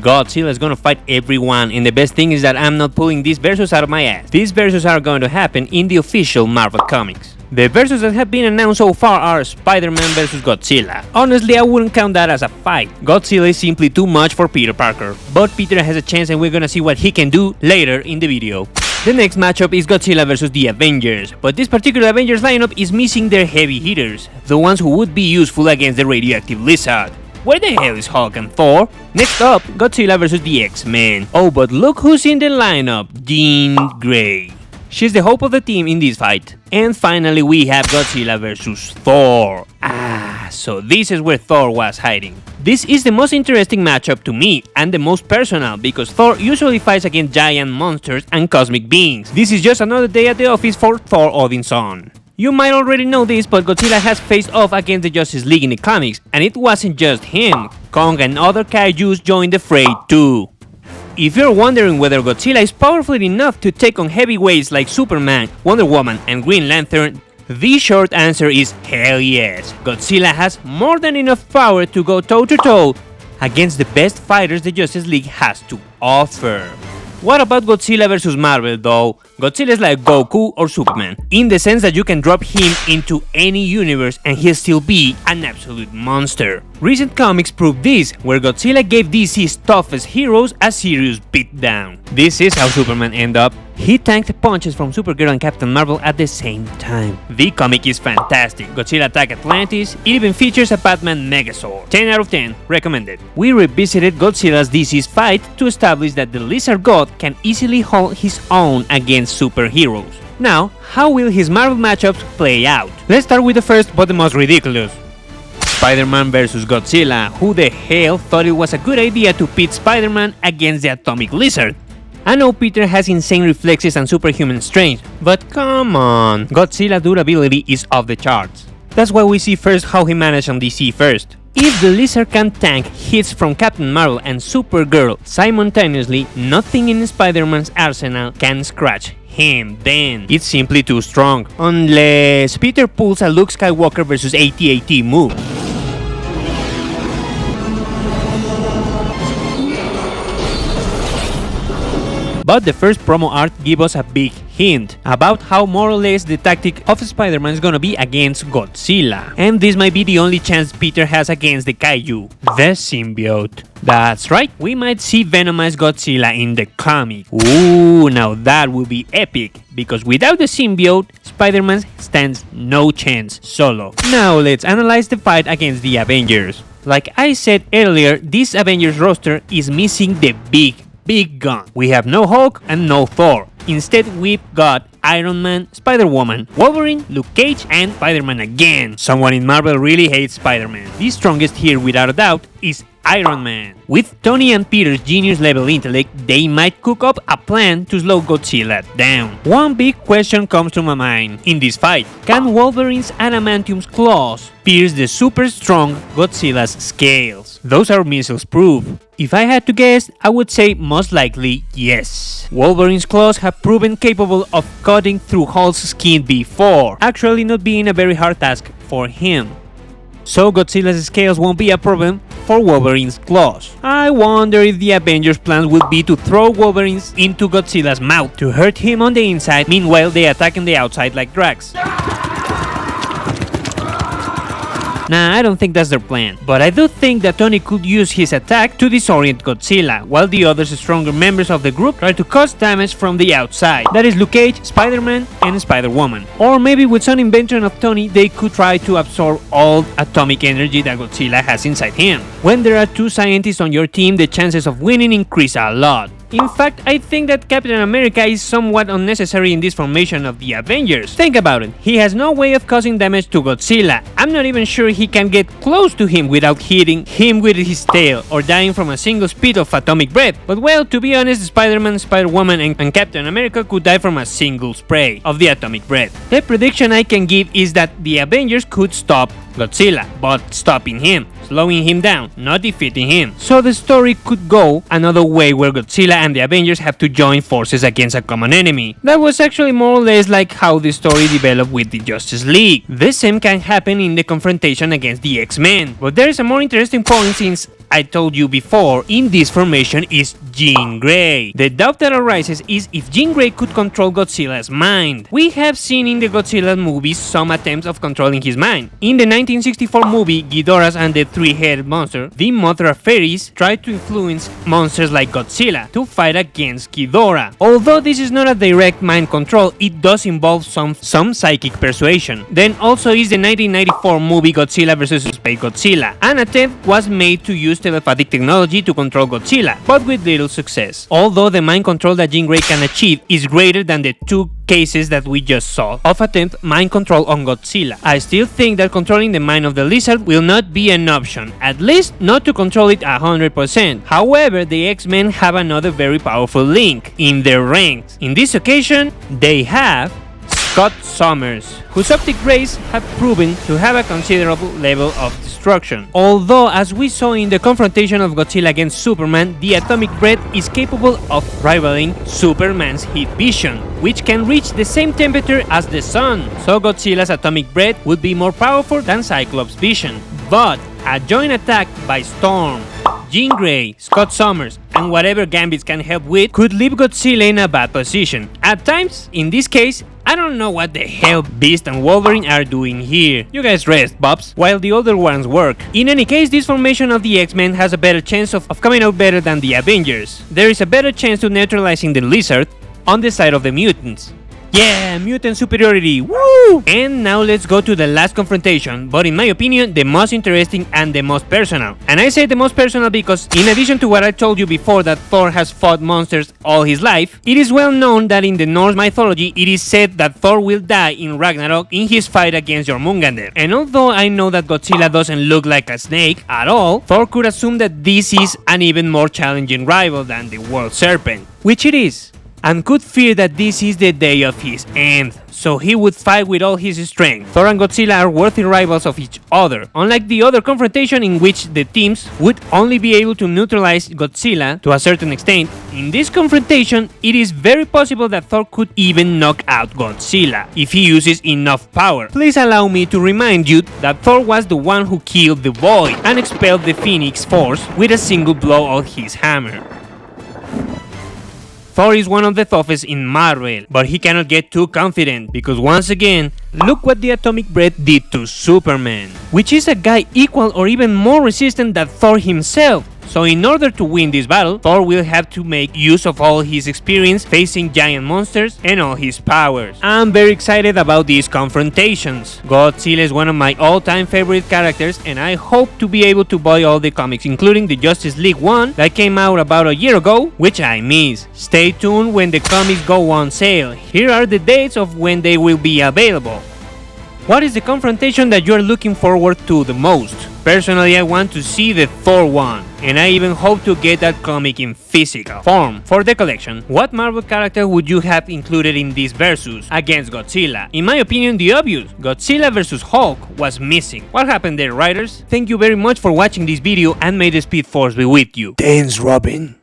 Godzilla is gonna fight everyone, and the best thing is that I'm not pulling these versus out of my ass. These versus are going to happen in the official Marvel Comics. The versus that have been announced so far are Spider-Man vs Godzilla. Honestly, I wouldn't count that as a fight. Godzilla is simply too much for Peter Parker. But Peter has a chance and we're gonna see what he can do later in the video. The next matchup is Godzilla vs the Avengers, but this particular Avengers lineup is missing their heavy hitters, the ones who would be useful against the radioactive Lizzard. Where the hell is Hulk and Thor? Next up, Godzilla vs the X-Men. Oh, but look who's in the lineup, Jean Grey. She's the hope of the team in this fight. And finally we have Godzilla vs Thor. So this is where Thor was hiding. This is the most interesting matchup to me, and the most personal, because Thor usually fights against giant monsters and cosmic beings. This is just another day at the office for Thor Odinson. You might already know this, but Godzilla has faced off against the Justice League in the comics, and it wasn't just him. Kong and other kaijus joined the fray too. If you're wondering whether Godzilla is powerful enough to take on heavyweights like Superman, Wonder Woman, and Green Lantern, the short answer is hell yes. Godzilla has more than enough power to go toe-to-toe against the best fighters the Justice League has to offer. What about Godzilla vs Marvel though? Godzilla is like Goku or Superman, in the sense that you can drop him into any universe and he'll still be an absolute monster. Recent comics prove this, where Godzilla gave DC's toughest heroes a serious beatdown. This is how Superman ended up. He tanked punches from Supergirl and Captain Marvel at the same time. The comic is fantastic. Godzilla Attack Atlantis, it even features a Batman Megazord. 10 out of 10, recommended. We revisited Godzilla's DC's fight to establish that the Lizzard God can easily hold his own against superheroes. Now, how will his Marvel matchups play out? Let's start with the first but the most ridiculous. Spider-Man vs Godzilla. Who the hell thought it was a good idea to pit Spider-Man against the Atomic Lizard? I know Peter has insane reflexes and superhuman strength, but come on, Godzilla's durability is off the charts. That's why we see first how he managed on DC first. If the Lizard can tank hits from Captain Marvel and Supergirl simultaneously, nothing in Spider-Man's arsenal can scratch him, then it's simply too strong. Unless Peter pulls a Luke Skywalker vs AT-AT move. But the first promo art gives us a big hint about how more or less the tactic of Spider-Man is gonna be against Godzilla. And this might be the only chance Peter has against the kaiju, the symbiote. That's right, we might see Venomized Godzilla in the comic. Ooh, now that would be epic, because without the symbiote, Spider-Man stands no chance solo. Now let's analyze the fight against the Avengers. Like I said earlier, this Avengers roster is missing the big gun. We have no Hulk and no Thor. Instead, we've got Iron Man, Spider-Woman, Wolverine, Luke Cage, and Spider-Man again. Someone in Marvel really hates Spider-Man. The strongest here, without a doubt, is Iron Man. With Tony and Peter's genius-level intellect, they might cook up a plan to slow Godzilla down. One big question comes to my mind in this fight. Can Wolverine's adamantium claws pierce the super strong Godzilla's scales? Those are missiles proof. If I had to guess, I would say most likely yes. Wolverine's claws have proven capable of cutting through Hulk's skin before, actually not being a very hard task for him. So Godzilla's scales won't be a problem for Wolverine's claws. I wonder if the Avengers' plan would be to throw Wolverines into Godzilla's mouth to hurt him on the inside, meanwhile they attack on the outside like Drax. Nah, I don't think that's their plan, but I do think that Tony could use his attack to disorient Godzilla, while the other stronger members of the group try to cause damage from the outside. That is Luke Cage, Spider-Man, and Spider-Woman. Or maybe with some invention of Tony, they could try to absorb all atomic energy that Godzilla has inside him. When there are two scientists on your team, the chances of winning increase a lot. In fact, I think that Captain America is somewhat unnecessary in this formation of the Avengers. Think about it, he has no way of causing damage to Godzilla. I'm not even sure he can get close to him without hitting him with his tail or dying from a single spit of atomic breath. But well, to be honest, Spider-Man, Spider-Woman, and Captain America could die from a single spray of the atomic breath. The prediction I can give is that the Avengers could stop Godzilla, but stopping him, slowing him down, not defeating him. So the story could go another way, where Godzilla and the Avengers have to join forces against a common enemy. That was actually more or less like how the story developed with the Justice League. The same can happen in the confrontation against the X-Men. But there is a more interesting point, since I told you before in this formation is Jean Grey. The doubt that arises is if Jean Grey could control Godzilla's mind. We have seen in the Godzilla movies some attempts of controlling his mind. In the 1964 movie Ghidorah and the Three-Headed Monster, the Mothra fairies tried to influence monsters like Godzilla to fight against Ghidorah. Although this is not a direct mind control, it does involve some psychic persuasion. Then also is the 1994 movie Godzilla vs. Space Godzilla. An attempt was made to use telepathic technology to control Godzilla, but with little success. Although the mind control that Jean Grey can achieve is greater than the two cases that we just saw of attempt mind control on Godzilla, I still think that controlling the mind of the Lizard will not be an option, at least not to control it 100%. However, the X-Men have another very powerful link in their ranks. In this occasion, they have Scott Summers, whose optic rays have proven to have a considerable level of destruction. Although, as we saw in the confrontation of Godzilla against Superman, the atomic breath is capable of rivaling Superman's heat vision, which can reach the same temperature as the sun. So Godzilla's atomic breath would be more powerful than Cyclops' vision. But a joint attack by Storm, Jean Grey, Scott Summers, and whatever Gambits can help with could leave Godzilla in a bad position. At times, in this case, I don't know what the hell Beast and Wolverine are doing here. You guys rest, Bobs, while the other ones work. In any case, this formation of the X-Men has a better chance of coming out better than the Avengers. There is a better chance to neutralizing the Lizard on the side of the mutants. Yeah, mutant superiority, woo! And now let's go to the last confrontation, but in my opinion, the most interesting and the most personal. And I say the most personal because, in addition to what I told you before that Thor has fought monsters all his life, it is well known that in the Norse mythology, it is said that Thor will die in Ragnarok in his fight against Jormungandr. And although I know that Godzilla doesn't look like a snake at all, Thor could assume that this is an even more challenging rival than the World Serpent, which it is, and could fear that this is the day of his end, so he would fight with all his strength. Thor and Godzilla are worthy rivals of each other, unlike the other confrontation in which the teams would only be able to neutralize Godzilla to a certain extent. In this confrontation, it is very possible that Thor could even knock out Godzilla if he uses enough power. Please allow me to remind you that Thor was the one who killed the Void and expelled the Phoenix Force with a single blow of his hammer. Thor is one of the toughest in Marvel, but he cannot get too confident because once again, look what the atomic breath did to Superman, which is a guy equal or even more resistant than Thor himself. So in order to win this battle, Thor will have to make use of all his experience facing giant monsters and all his powers. I'm very excited about these confrontations. Godzilla is one of my all-time favorite characters and I hope to be able to buy all the comics, including the Justice League one that came out about a year ago, which I missed. Stay tuned when the comics go on sale. Here are the dates of when they will be available. What is the confrontation that you are looking forward to the most? Personally, I want to see the Thor one, and I even hope to get that comic in physical form for the collection. What Marvel character would you have included in this versus against Godzilla? In my opinion, the obvious, Godzilla vs Hulk was missing. What happened there, writers? Thank you very much for watching this video and may the Speed Force be with you. Thanks, Robin.